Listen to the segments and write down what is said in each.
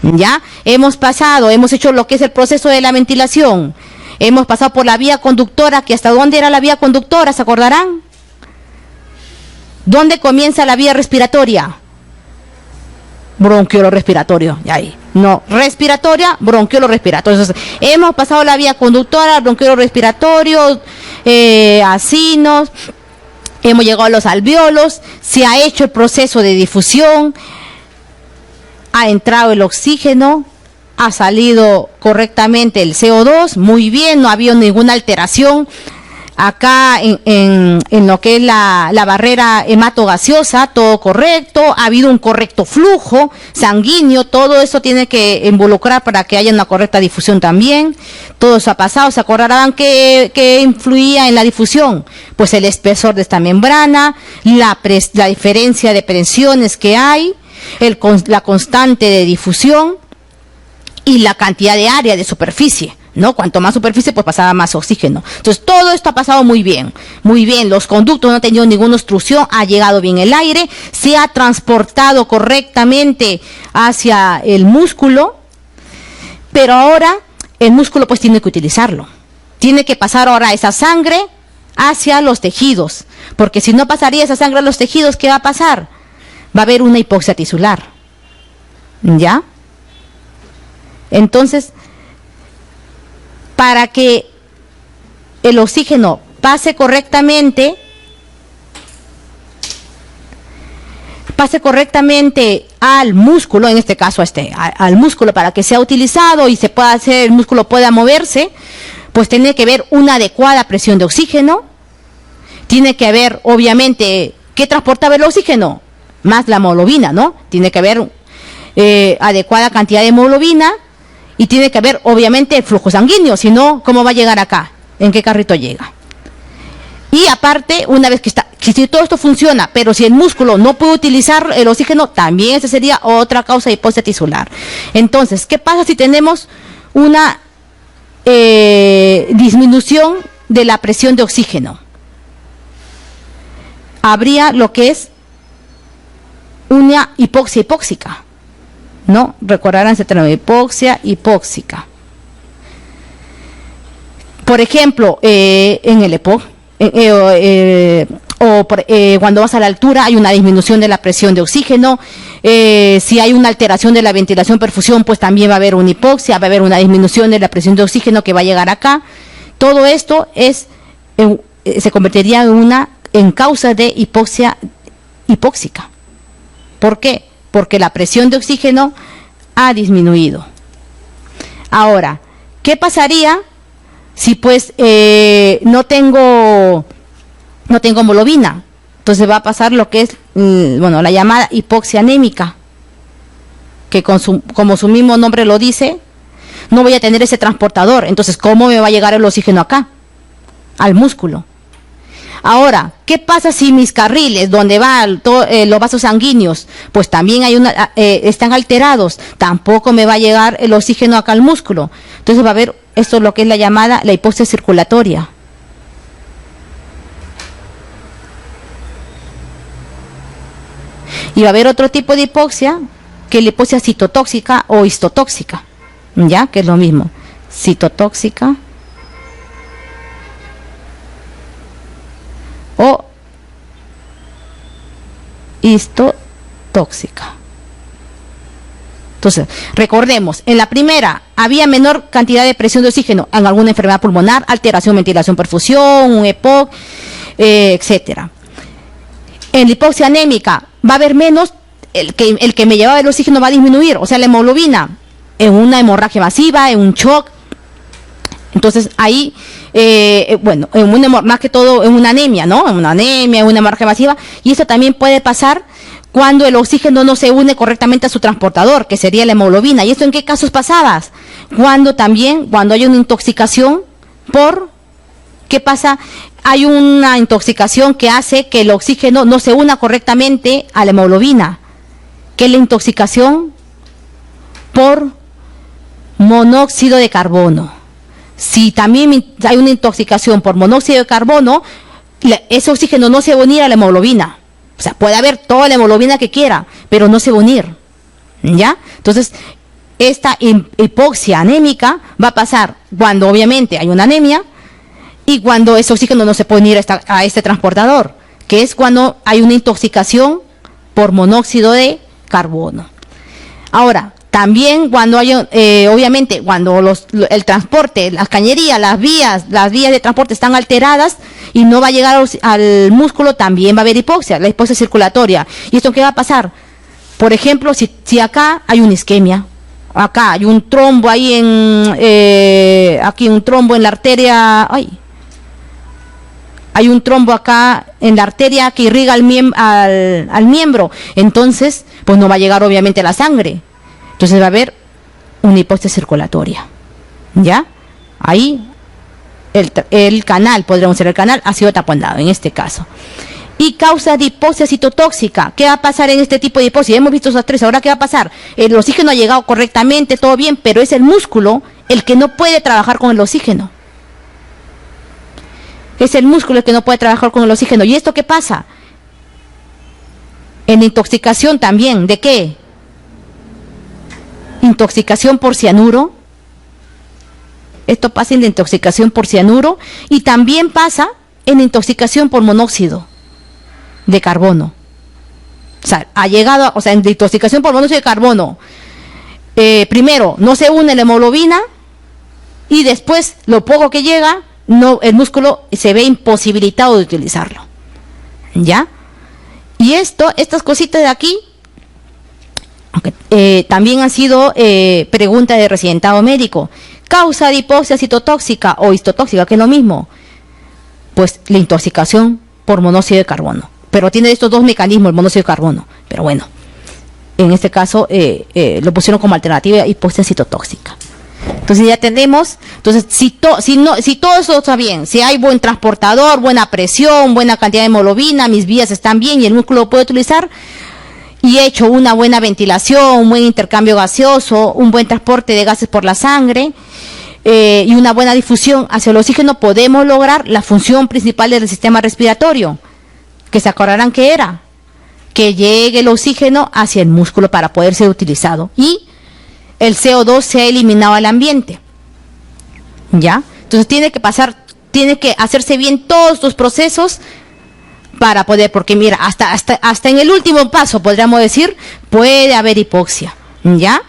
¿Ya? Hemos hecho lo que es el proceso de la ventilación. Hemos pasado por la vía conductora, que ¿hasta dónde era la vía conductora? ¿Se acordarán? ¿Dónde comienza la vía respiratoria? Bronquiolo respiratorio, ahí. No, respiratoria, bronquiolo respiratorio. Entonces, hemos pasado la vía conductora, bronquiolo respiratorio, acinos, hemos llegado a los alvéolos, se ha hecho el proceso de difusión, ha entrado el oxígeno, ha salido correctamente el CO2, muy bien, no ha habido ninguna alteración acá en lo que es la barrera hematogaseosa, todo correcto, ha habido un correcto flujo sanguíneo, todo eso tiene que involucrar para que haya una correcta difusión también. Todo eso ha pasado. ¿Se acordarán que influía en la difusión? Pues el espesor de esta membrana, la diferencia de presiones que hay, la constante de difusión y la cantidad de área de superficie, ¿no? Cuanto más superficie, pues pasaba más oxígeno. Entonces, todo esto ha pasado muy bien, los conductos no han tenido ninguna obstrucción, ha llegado bien el aire, se ha transportado correctamente hacia el músculo, pero ahora el músculo pues tiene que utilizarlo, tiene que pasar ahora esa sangre hacia los tejidos, porque si no pasaría esa sangre a los tejidos, ¿qué va a pasar? Va a haber una hipoxia tisular, ¿ya? Entonces, para que el oxígeno pase correctamente al músculo, en este caso al músculo, para que sea utilizado y el músculo pueda moverse, pues tiene que haber una adecuada presión de oxígeno, tiene que haber, obviamente, ¿qué transportaba el oxígeno? Más la hemoglobina, ¿no? Tiene que haber adecuada cantidad de hemoglobina, y tiene que haber, obviamente, el flujo sanguíneo, si no, ¿cómo va a llegar acá? ¿En qué carrito llega? Y aparte, una vez que si todo esto funciona, pero si el músculo no puede utilizar el oxígeno, también esa sería otra causa de hipoxia tisular. Entonces, ¿qué pasa si tenemos una disminución de la presión de oxígeno? Habría lo que es una hipoxia hipóxica, ¿no? Recordarán ese término, hipoxia hipóxica. Por ejemplo, en el EPOC, cuando vas a la altura hay una disminución de la presión de oxígeno, si hay una alteración de la ventilación perfusión, pues también va a haber una hipoxia, va a haber una disminución de la presión de oxígeno que va a llegar acá. Todo esto se convertiría en causa de hipoxia hipóxica. ¿Por qué? Porque la presión de oxígeno ha disminuido. Ahora, ¿qué pasaría si pues no tengo hemoglobina? Entonces va a pasar lo que es, la llamada hipoxia anémica, que como su mismo nombre lo dice, no voy a tener ese transportador. Entonces, ¿cómo me va a llegar el oxígeno acá? Al músculo. Ahora, ¿qué pasa si mis carriles donde van los vasos sanguíneos, pues también están alterados? Tampoco me va a llegar el oxígeno acá al músculo. Entonces va a haber esto lo que es la llamada la hipoxia circulatoria. Y va a haber otro tipo de hipoxia, que es la hipoxia citotóxica o histotóxica, ¿ya? Que es lo mismo, citotóxica o histotóxica. Entonces, recordemos, en la primera había menor cantidad de presión de oxígeno en alguna enfermedad pulmonar, alteración, ventilación, perfusión, un EPOC, etcétera. En la hipoxia anémica va a haber menos, el que me llevaba el oxígeno va a disminuir, o sea, la hemoglobina, en una hemorragia masiva, en un shock. Entonces ahí, más que todo en una anemia, ¿no? En una anemia, en una hemorragia masiva, y eso también puede pasar cuando el oxígeno no se une correctamente a su transportador, que sería la hemoglobina. ¿Y esto en qué casos pasabas? Cuando hay una intoxicación ¿qué pasa? Hay una intoxicación que hace que el oxígeno no se una correctamente a la hemoglobina, que es la intoxicación por monóxido de carbono. Si también hay una intoxicación por monóxido de carbono, ese oxígeno no se va a unir a la hemoglobina. O sea, puede haber toda la hemoglobina que quiera, pero no se va a unir, ¿ya? Entonces, esta hipoxia anémica va a pasar cuando obviamente hay una anemia y cuando ese oxígeno no se puede ir a este transportador, que es cuando hay una intoxicación por monóxido de carbono. Ahora, también cuando hay, obviamente, cuando el transporte, las cañerías, las vías de transporte están alteradas y no va a llegar al músculo, también va a haber hipoxia, la hipoxia circulatoria. ¿Y esto qué va a pasar? Por ejemplo, si acá hay una isquemia, acá hay un trombo ahí aquí un trombo en la arteria, hay un trombo acá en la arteria que irriga al miembro, entonces pues no va a llegar obviamente la sangre, entonces va a haber una hipoxia circulatoria, ¿ya? Ahí el canal, podríamos decir, el canal ha sido taponado en este caso. Y causa de hipoxia citotóxica. ¿Qué va a pasar en este tipo de hipoxia? Hemos visto esas tres, ahora ¿qué va a pasar? El oxígeno ha llegado correctamente, todo bien, pero es el músculo el que no puede trabajar con el oxígeno. Es el músculo el que no puede trabajar con el oxígeno. ¿Y esto qué pasa? En intoxicación también, ¿de qué? Intoxicación por cianuro. Esto pasa en la intoxicación por cianuro y también pasa en intoxicación por monóxido de carbono. O sea, en intoxicación por monóxido de carbono. Primero, no se une la hemoglobina y después, lo poco que llega, el músculo se ve imposibilitado de utilizarlo. ¿Ya? Y estas cositas de aquí, también han sido preguntas de residentado médico. Causa de hipoxia citotóxica o histotóxica, que es lo mismo. Pues la intoxicación por monóxido de carbono. Pero tiene estos dos mecanismos, el monóxido de carbono. Pero bueno, en este caso lo pusieron como alternativa hipoxia citotóxica. Entonces ya tenemos, entonces si todo eso está bien, si hay buen transportador, buena presión, buena cantidad de hemoglobina, mis vías están bien y el músculo lo puede utilizar, y he hecho una buena ventilación, un buen intercambio gaseoso, un buen transporte de gases por la sangre y una buena difusión hacia el oxígeno, podemos lograr la función principal del sistema respiratorio, que se acordarán que era que llegue el oxígeno hacia el músculo para poder ser utilizado y el CO2 se ha eliminado al ambiente. ¿Ya? Entonces tiene que hacerse bien todos los procesos para poder, porque mira, hasta en el último paso, podríamos decir, puede haber hipoxia. ¿Ya?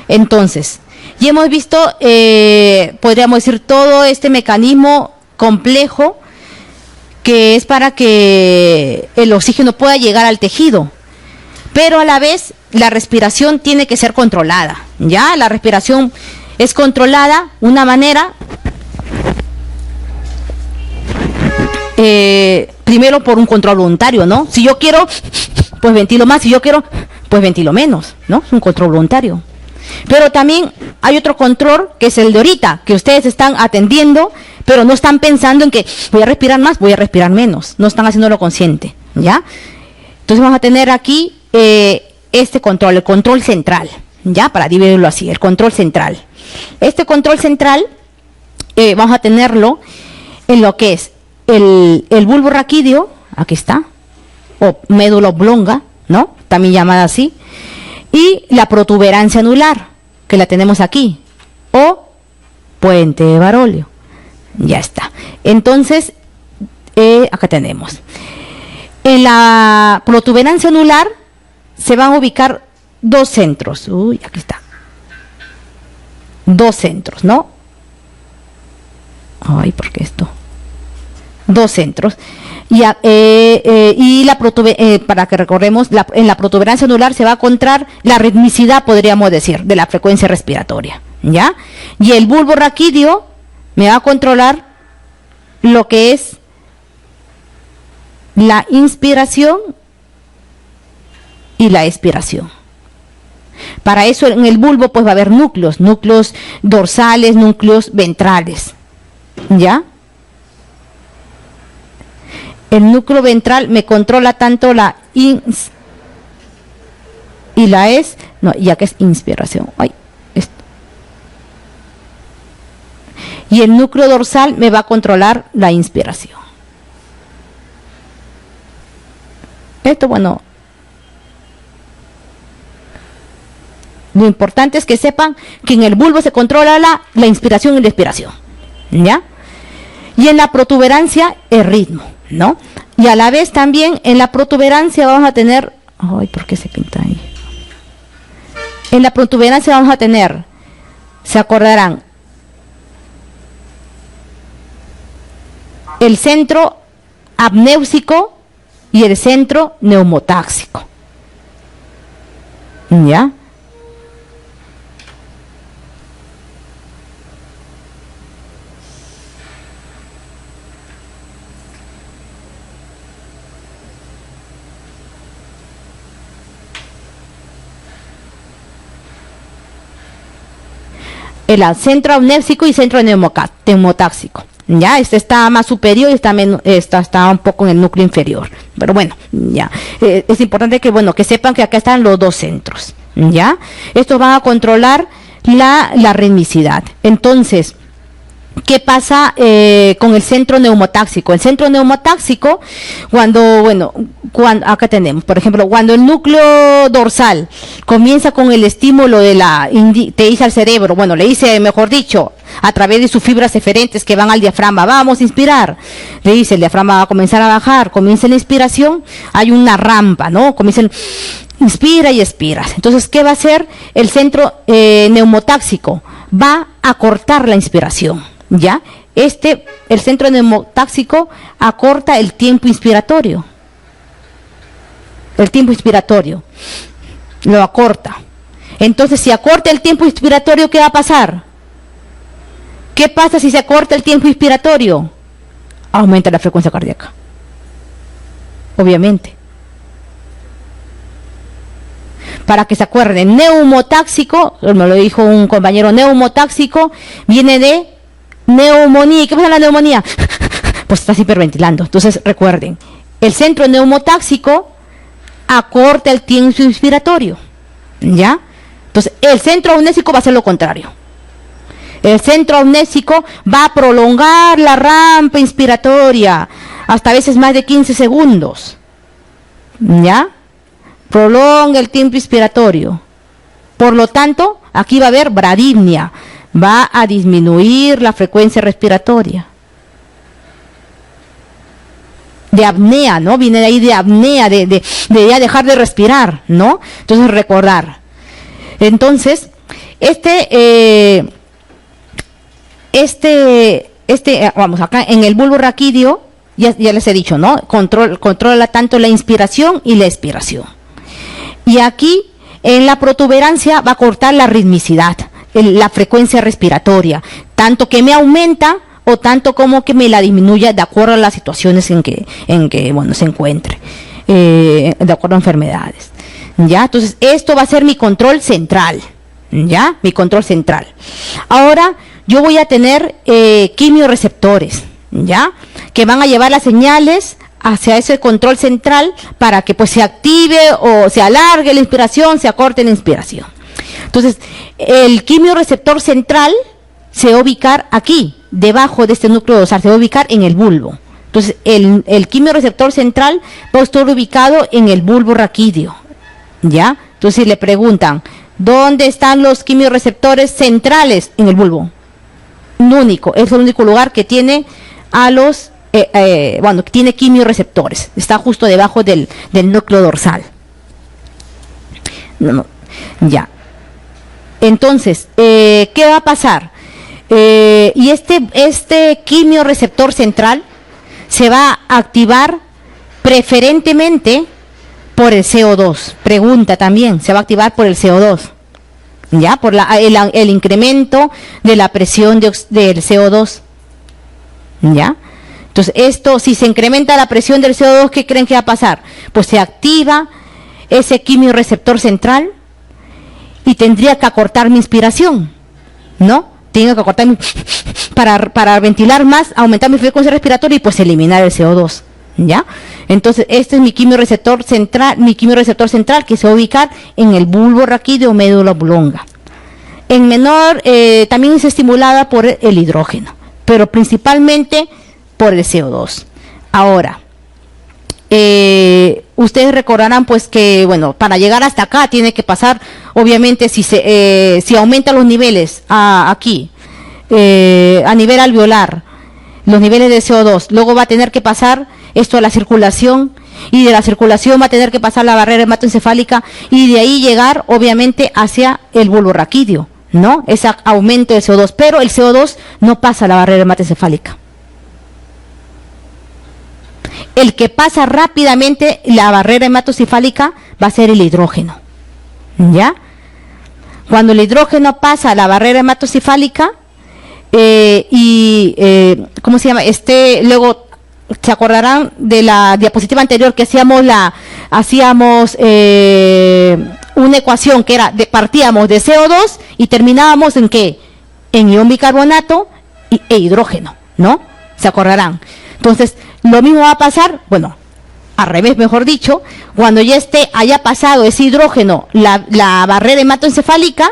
Entonces, ya hemos visto, podríamos decir, todo este mecanismo complejo que es para que el oxígeno pueda llegar al tejido. Pero a la vez, la respiración tiene que ser controlada, ¿ya? La respiración es controlada de una manera, primero por un control voluntario, ¿no? Si yo quiero, pues ventilo más, si yo quiero, pues ventilo menos, ¿no? Es un control voluntario. Pero también hay otro control, que es el de ahorita, que ustedes están atendiendo, pero no están pensando en que voy a respirar más, voy a respirar menos, no están haciéndolo consciente, ¿ya? Entonces vamos a tener aquí este control, el control central, ya, para dividirlo así, el control central. Este control central vamos a tenerlo en lo que es el bulbo raquídeo, aquí está, o médula oblonga, ¿no? También llamada así, y la protuberancia anular, que la tenemos aquí, o puente de Barolio. Ya está. Entonces, acá tenemos. En la protuberancia anular se van a ubicar dos centros. Uy, aquí está. Dos centros, ¿no? Ay, ¿por qué esto? Dos centros. Y para que recorremos, en la protuberancia anular se va a encontrar la ritmicidad, podríamos decir, de la frecuencia respiratoria, ¿ya? Y el bulbo raquídeo me va a controlar lo que es la inspiración y la expiración. Para eso en el bulbo pues va a haber núcleos dorsales, núcleos ventrales, ¿ya? El núcleo ventral me controla tanto la ins y la es, no, ya que es inspiración. Ay, esto. Y el núcleo dorsal me va a controlar la inspiración. Esto, bueno, Lo importante es que sepan que en el bulbo se controla la inspiración y la expiración, ¿ya? Y en la protuberancia, el ritmo, ¿no? Y a la vez también en la protuberancia vamos a tener... Ay, ¿por qué se pinta ahí? En la protuberancia vamos a tener, se acordarán, el centro apnéusico y el centro neumotáxico, ¿ya? El centro apnéusico y centro neumotáxico. Ya, este está más superior y está un poco en el núcleo inferior. Pero bueno, ya. Es importante que, bueno, que sepan que acá están los dos centros. Ya. Estos van a controlar la ritmicidad. Entonces, ¿qué pasa con el centro neumotáxico? El centro neumotáxico, cuando acá tenemos, por ejemplo, cuando el núcleo dorsal comienza con el estímulo te dice al cerebro, bueno, le dice, mejor dicho, a través de sus fibras eferentes que van al diafragma, vamos a inspirar, le dice, el diafragma va a comenzar a bajar, comienza la inspiración, hay una rampa, ¿no? Inspira y expiras. Entonces, ¿qué va a hacer el centro neumotáxico? Va a cortar la inspiración, ¿ya? El centro neumotáxico acorta el tiempo inspiratorio. El tiempo inspiratorio lo acorta. Entonces, si acorta el tiempo inspiratorio, ¿qué va a pasar? ¿Qué pasa si se acorta el tiempo inspiratorio? Aumenta la frecuencia cardíaca. Obviamente. Para que se acuerden, neumotáxico, me lo dijo un compañero, neumotáxico viene de neumonía. ¿Qué pasa en la neumonía? Pues estás hiperventilando. Entonces, recuerden, el centro neumotáxico acorta el tiempo inspiratorio, ¿ya? Entonces, el centro amnésico va a hacer lo contrario. El centro amnésico va a prolongar la rampa inspiratoria hasta a veces más de 15 segundos, ¿ya? Prolonga el tiempo inspiratorio. Por lo tanto, aquí va a haber bradipnia, va a disminuir la frecuencia respiratoria. De apnea, ¿no? Viene de ahí de apnea, de ya dejar de respirar, ¿no? Entonces, recordar. Entonces, vamos, acá en el bulbo raquídeo, ya les he dicho, ¿no? Controla tanto la inspiración y la expiración. Y aquí, en la protuberancia, va a cortar la ritmicidad, la frecuencia respiratoria, tanto que me aumenta o tanto como que me la disminuya de acuerdo a las situaciones en que se encuentre, de acuerdo a enfermedades. ¿Ya? Entonces, esto va a ser mi control central, ¿ya? Mi control central. Ahora, yo voy a tener quimioreceptores, ¿ya? Que van a llevar las señales hacia ese control central para que pues se active o se alargue la inspiración, se acorte la inspiración. Entonces, el quimioreceptor central se va a ubicar aquí, debajo de este núcleo dorsal, se va a ubicar en el bulbo. Entonces, el quimioreceptor central va a estar ubicado en el bulbo raquídeo, ¿ya? Entonces, si le preguntan, ¿dónde están los quimioreceptores centrales? En el bulbo. Único, es el único lugar que tiene a los, tiene quimioreceptores. Está justo debajo del núcleo dorsal. Ya. Entonces, ¿qué va a pasar? Y este quimioreceptor central se va a activar preferentemente por el CO2. Pregunta también, se va a activar por el CO2. ¿Ya? Por el incremento de la presión del CO2. ¿Ya? Entonces, si se incrementa la presión del CO2, ¿qué creen que va a pasar? Pues se activa ese quimioreceptor central y tendría que acortar mi inspiración, ¿no? Tengo que acortar para ventilar más, aumentar mi frecuencia respiratoria y pues eliminar el CO2, ¿ya? Entonces, este es mi quimioreceptor central que se va a ubicar en el bulbo raquídeo o médula oblonga. En menor, también es estimulada por el hidrógeno, pero principalmente por el CO2. Ahora, ustedes recordarán pues que, bueno, para llegar hasta acá tiene que pasar, obviamente, si aumentan los niveles aquí, a nivel alveolar, los niveles de CO2, luego va a tener que pasar esto a la circulación, y de la circulación va a tener que pasar la barrera hematoencefálica, y de ahí llegar, obviamente, hacia el bulbo raquídeo, ¿no? Ese aumento de CO2, pero el CO2 no pasa a la barrera hematoencefálica. El que pasa rápidamente la barrera hematoencefálica va a ser el hidrógeno, ¿ya? Cuando el hidrógeno pasa a la barrera hematoencefálica, ¿cómo se llama? Luego, ¿se acordarán de la diapositiva anterior que hacíamos una ecuación que era, partíamos de CO2 y terminábamos en ¿qué? En ion bicarbonato e hidrógeno, ¿no? ¿Se acordarán? Entonces, lo mismo va a pasar, bueno, al revés, mejor dicho, cuando ya haya pasado ese hidrógeno la barrera hematoencefálica,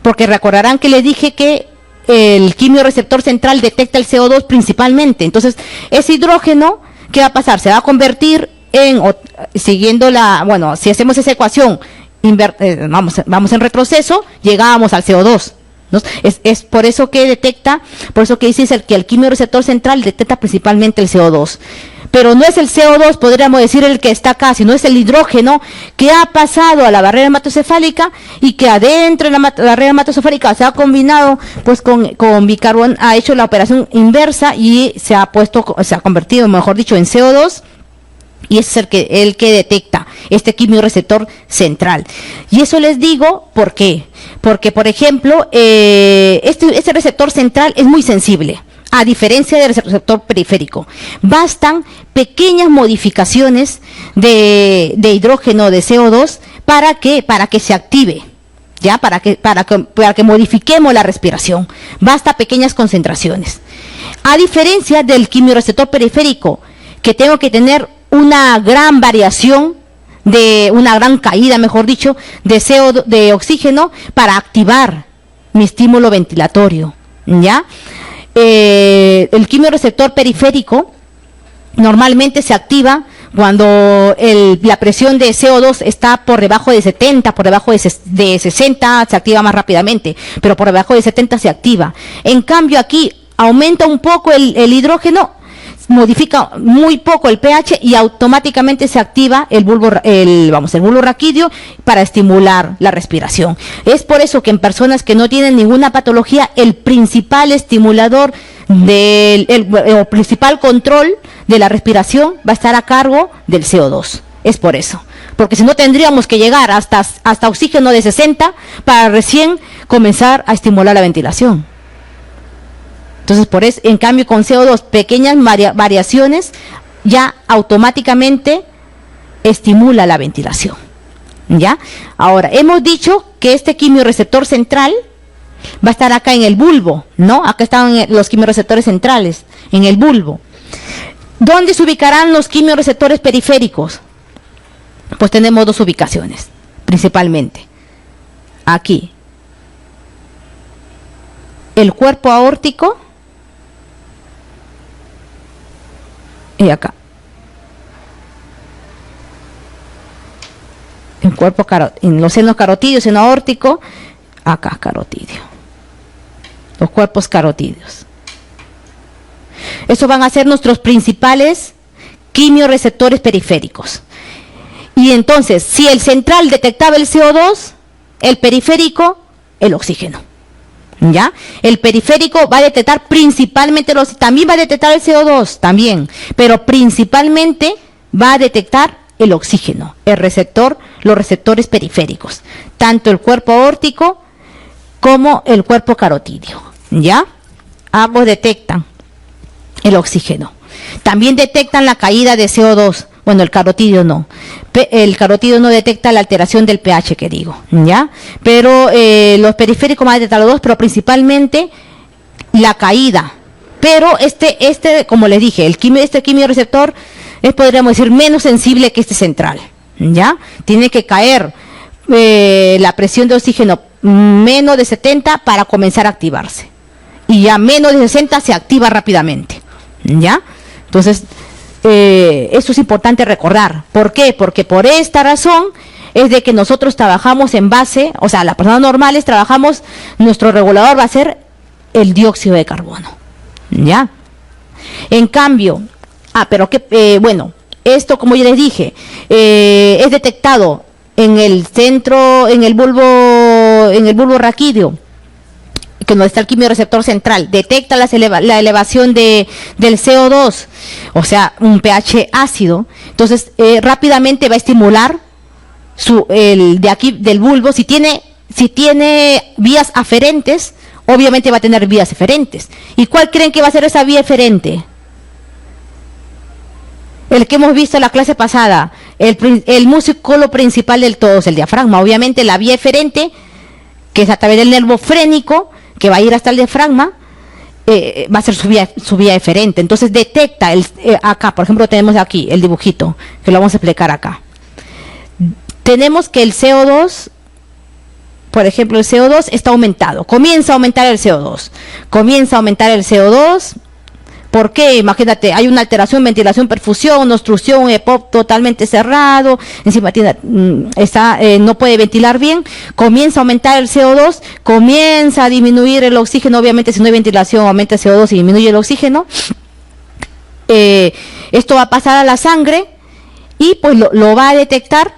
porque recordarán que les dije que el quimioreceptor central detecta el CO2 principalmente. Entonces, ese hidrógeno, ¿qué va a pasar? Se va a convertir en, siguiendo bueno, si hacemos esa ecuación, vamos en retroceso, llegábamos al CO2. ¿No? Es por eso que detecta, por eso que dice que el quimioreceptor central detecta principalmente el CO2. Pero no es el CO2, podríamos decir, el que está acá, sino es el hidrógeno que ha pasado a la barrera hematoencefálica y que adentro de la barrera hematoencefálica se ha combinado pues con bicarbonato, ha hecho la operación inversa y se ha convertido, mejor dicho, en CO2. Y ese es el que detecta este quimioreceptor central. Y eso les digo, ¿por qué? Porque, por ejemplo, este receptor central es muy sensible, a diferencia del receptor periférico. Bastan pequeñas modificaciones de hidrógeno, de CO2, para que se active, ¿ya? Para que modifiquemos la respiración. Basta pequeñas concentraciones. A diferencia del quimioreceptor periférico, que tengo que tener una gran variación, una gran caída, mejor dicho, de oxígeno para activar mi estímulo ventilatorio, ¿ya? El quimioreceptor periférico normalmente se activa cuando la presión de CO2 está por debajo de 70, por debajo de 60 se activa más rápidamente, pero por debajo de 70 se activa. En cambio aquí aumenta un poco el hidrógeno, modifica muy poco el pH y automáticamente se activa el bulbo raquídeo para estimular la respiración. Es por eso que en personas que no tienen ninguna patología, el principal estimulador el principal control de la respiración va a estar a cargo del CO2. Es por eso. Porque si no tendríamos que llegar hasta oxígeno de 60 para recién comenzar a estimular la ventilación. Entonces, por eso, en cambio, con CO2, pequeñas variaciones ya automáticamente estimula la ventilación, ¿ya? Ahora, hemos dicho que este quimioreceptor central va a estar acá en el bulbo, ¿no? Acá están los quimioreceptores centrales, en el bulbo. ¿Dónde se ubicarán los quimioreceptores periféricos? Pues tenemos dos ubicaciones, principalmente. Aquí. El cuerpo aórtico. Y acá. En los senos carotídeos, seno aórtico, acá carotídeo. Los cuerpos carotídeos. Estos van a ser nuestros principales quimioreceptores periféricos. Y entonces, si el central detectaba el CO2, el periférico, el oxígeno. ¿Ya? El periférico va a detectar principalmente también va a detectar el CO2, también, pero principalmente va a detectar el oxígeno, los receptores periféricos, tanto el cuerpo aórtico como el cuerpo carotídeo, ¿ya? Ambos detectan el oxígeno. También detectan la caída de CO2. Bueno, el carotídeo no. El carotídeo no detecta la alteración del pH, que digo, ¿ya? Pero los periféricos van a detectar los dos, pero principalmente la caída. Pero como les dije, este quimioreceptor es, podríamos decir, menos sensible que este central, ¿ya? Tiene que caer la presión de oxígeno menos de 70 para comenzar a activarse. Y ya menos de 60 se activa rápidamente, ¿ya? Entonces, Esto es importante recordar. ¿Por qué? Porque por esta razón es de que nosotros trabajamos en base, o sea, las personas normales trabajamos, nuestro regulador va a ser el dióxido de carbono, ¿ya? En cambio, pero que, bueno, esto como ya les dije, es detectado en el centro, en el bulbo raquídeo, que no está el quimioreceptor central, detecta la elevación del CO2, o sea, un pH ácido, entonces rápidamente va a estimular el de aquí del bulbo. Si tiene vías aferentes, obviamente va a tener vías eferentes. ¿Y cuál creen que va a ser esa vía eferente? El que hemos visto en la clase pasada, el músculo principal del todo es el diafragma. Obviamente la vía eferente, que es a través del nervio frénico, que va a ir hasta el diafragma, va a ser su vía eferente. Entonces detecta, acá, por ejemplo, tenemos aquí el dibujito, que lo vamos a explicar acá. Tenemos que el CO2, por ejemplo, el CO2 está aumentado, comienza a aumentar el CO2, ¿Por qué? Imagínate, hay una alteración, ventilación, perfusión, obstrucción, EPOC totalmente cerrado, encima no puede ventilar bien, comienza a aumentar el CO2, comienza a disminuir el oxígeno, obviamente si no hay ventilación aumenta el CO2 y disminuye el oxígeno. Esto va a pasar a la sangre y pues lo va a detectar,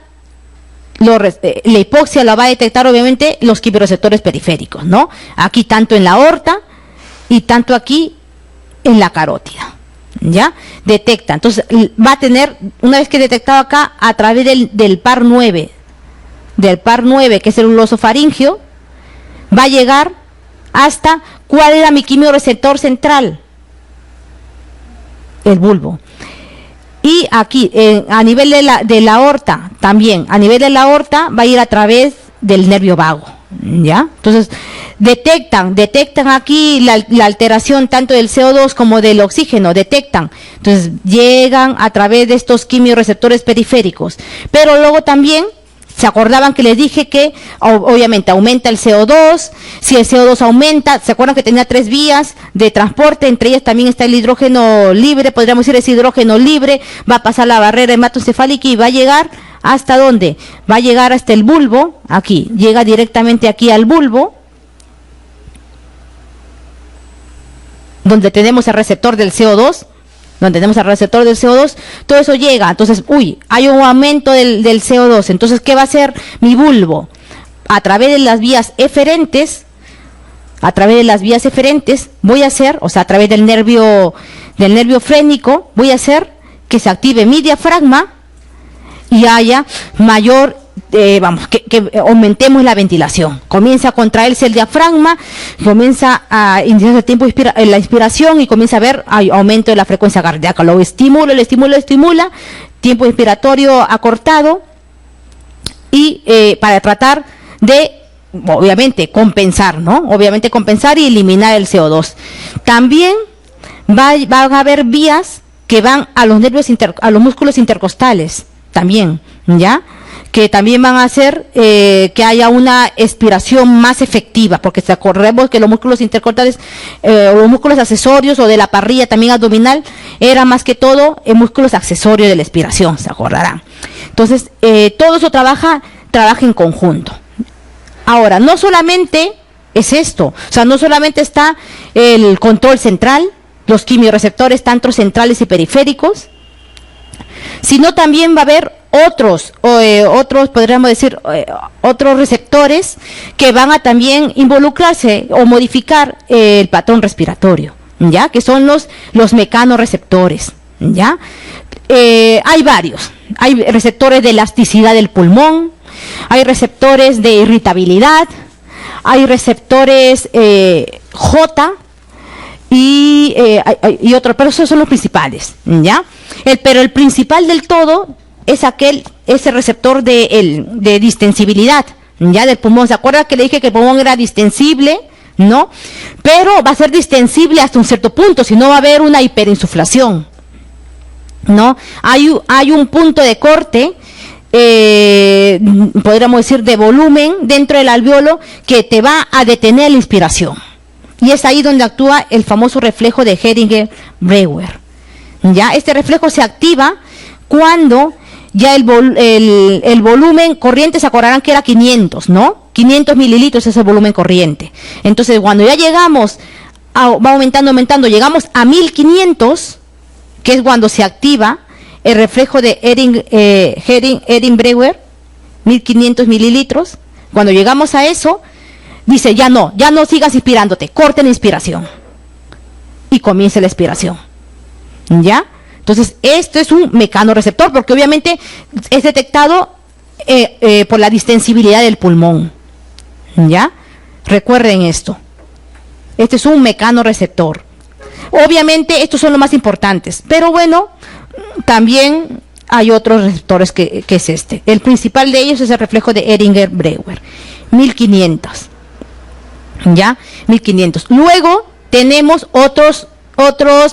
la hipoxia la va a detectar obviamente los quimioreceptores periféricos, ¿no? Aquí tanto en la aorta y tanto aquí en la carótida, ¿ya? Detecta, entonces va a tener, una vez que detectado acá, a través del par 9, que es el glosofaringio, va a llegar hasta, ¿cuál era mi quimioreceptor central? El bulbo. Y aquí, a nivel de la aorta, también, a nivel de la aorta va a ir a través del nervio vago, ¿ya? Entonces, detectan aquí la alteración tanto del CO2 como del oxígeno, entonces llegan a través de estos quimioreceptores periféricos, pero luego también, ¿se acordaban que les dije que obviamente aumenta el CO2? Si el CO2 aumenta, ¿se acuerdan que tenía 3 vías de transporte? Entre ellas también está el hidrógeno libre, podríamos decir ese hidrógeno libre, va a pasar la barrera hematoencefálica y va a llegar ¿hasta dónde? Va a llegar hasta el bulbo, aquí, llega directamente aquí al bulbo, donde tenemos el receptor del CO2, todo eso llega, entonces, hay un aumento del CO2, entonces, ¿qué va a hacer mi bulbo? A través de las vías eferentes, voy a hacer, o sea, a través del nervio frénico, voy a hacer que se active mi diafragma y haya mayor, que aumentemos la ventilación. Comienza a contraerse el diafragma, comienza a iniciar el tiempo la inspiración y comienza a ver aumento de la frecuencia cardíaca. Lo estimula, tiempo inspiratorio acortado y para tratar de, obviamente, compensar, ¿no? Obviamente compensar y eliminar el CO2. También van a haber vías que van a los nervios, a los músculos intercostales, también, ¿ya? Que también van a hacer que haya una expiración más efectiva, porque recordemos que los músculos intercostales, los músculos accesorios o de la parrilla también abdominal, era más que todo músculos accesorios de la expiración, se acordarán. Entonces, todo eso trabaja en conjunto. Ahora, no solamente es esto, o sea, no solamente está el control central, los quimioreceptores tanto centrales y periféricos, sino también va a haber otros, podríamos decir, otros receptores que van a también involucrarse o modificar el patrón respiratorio, ¿ya? Que son los mecanorreceptores, ¿ya? Hay varios, hay receptores de elasticidad del pulmón, hay receptores de irritabilidad, hay receptores J, y otros, pero esos son los principales, ¿ya? Pero el principal del todo es ese receptor de distensibilidad, ¿ya? Del pulmón. ¿Se acuerda que le dije que el pulmón era distensible? ¿No? Pero va a ser distensible hasta un cierto punto, si no va a haber una hiperinsuflación, ¿no? Hay un punto de corte, podríamos decir, de volumen dentro del alveolo que te va a detener la inspiración. Y es ahí donde actúa el famoso reflejo de Heringer-Breuer, Ya, este reflejo se activa cuando ya el volumen corriente, se acordarán que era 500, ¿no? 500 mililitros es el volumen corriente. Entonces, cuando ya llegamos, va aumentando, llegamos a 1500, que es cuando se activa el reflejo de Erin-Breuer, 1500 mililitros. Cuando llegamos a eso, dice, ya no sigas inspirándote, corten la inspiración. Y comienza la expiración. ¿Ya? Entonces, esto es un mecanorreceptor, porque obviamente es detectado por la distensibilidad del pulmón. ¿Ya? Recuerden esto. Este es un mecanorreceptor. Obviamente, estos son los más importantes. Pero bueno, también hay otros receptores que es este. El principal de ellos es el reflejo de Erin-Breuer. 1500. ¿Ya? 1500. Luego tenemos otros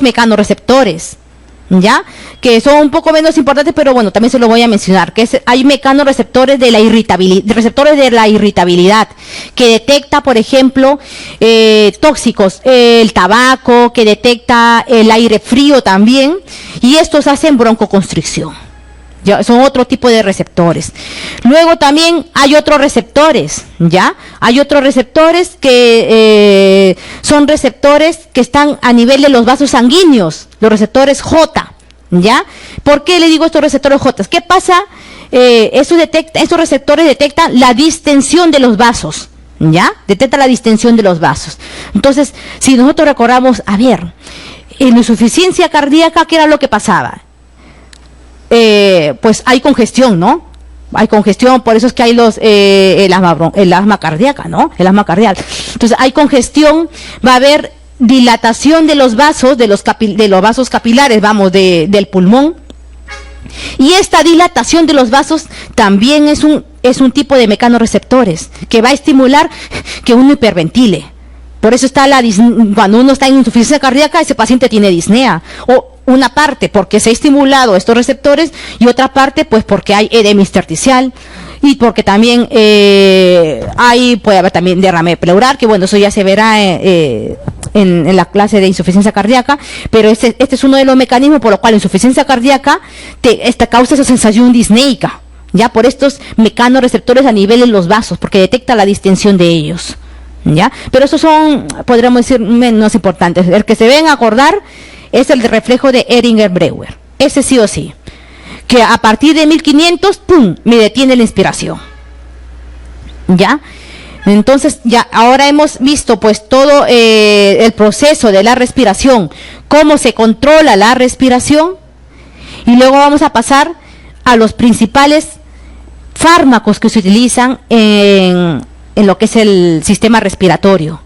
mecanorreceptores, ¿ya? Que son un poco menos importantes, pero bueno, también se lo voy a mencionar, hay mecanorreceptores de la irritabilidad, receptores de la irritabilidad, que detecta, por ejemplo, tóxicos, el tabaco, que detecta el aire frío también, y estos hacen broncoconstricción. Ya, son otro tipo de receptores. Luego también hay otros receptores, ¿ya? Hay otros receptores que son receptores que están a nivel de los vasos sanguíneos, los receptores J, ¿ya? ¿Por qué le digo estos receptores J? ¿Qué pasa? Estos receptores detectan la distensión de los vasos, ¿ya? Detecta la distensión de los vasos. Entonces, si nosotros recordamos, a ver, en la insuficiencia cardíaca, ¿qué era lo que pasaba? Pues hay congestión, ¿no? Hay congestión, por eso es que hay el asma cardíaca, ¿no? El asma cardial. Entonces hay congestión, va a haber dilatación de los vasos, de los vasos capilares, vamos, del pulmón. Y esta dilatación de los vasos también es un tipo de mecanorreceptores que va a estimular que uno hiperventile. Por eso está cuando uno está en insuficiencia cardíaca, ese paciente tiene disnea. O una parte porque se ha estimulado estos receptores y otra parte pues porque hay edema intersticial y porque también puede haber también derrame pleural, que bueno, eso ya se verá en la clase de insuficiencia cardíaca, pero este es uno de los mecanismos por lo cual la insuficiencia cardíaca causa esa sensación disneica, ya por estos mecanorreceptores a nivel de los vasos, porque detecta la distensión de ellos. ¿Ya? Pero esos son, podríamos decir, menos importantes. El que se ven a acordar es el de reflejo de Erin-Breuer. Ese sí o sí. Que a partir de 1500, ¡pum!, me detiene la inspiración. ¿Ya? Entonces, ya ahora hemos visto pues todo el proceso de la respiración, cómo se controla la respiración, y luego vamos a pasar a los principales fármacos que se utilizan en lo que es el sistema respiratorio.